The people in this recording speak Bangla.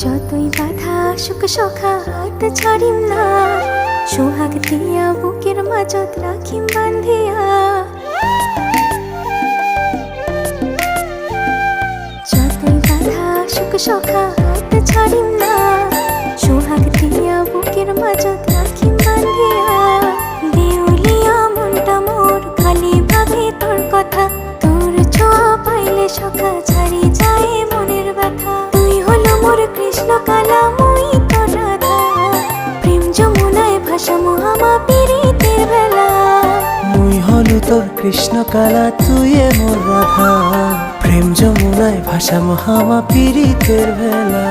যতই বাধা আসুক সখা হাত ছাড়িম না, সোহাগ দিয়া বুকের মাঝত রাখিম বান্ধিয়া। যতই বাধা আসুক সখা হাত ছাড়িম না, সোহাগ দিয়া বুকের মাঝত রাখিম বান্ধিয়া। দেউলিয়া মনটা মোর খালি ভাবে তোর কথা, তোর ছোঁয়া পাইলে সখা ছাড়ি যায় মনের ব্যথা। তুই হলো মোর কৃষ্ণ কালা, মুই তোর রাধা, প্রেম যমুনায় ভাসামো আমা পীড়িতের বেলা। মুই হলো তোর কৃষ্ণ কালা, তুই মোর রাধা, প্রেম যমুনায় ভাসামো হামা পীড়িতের বেলা।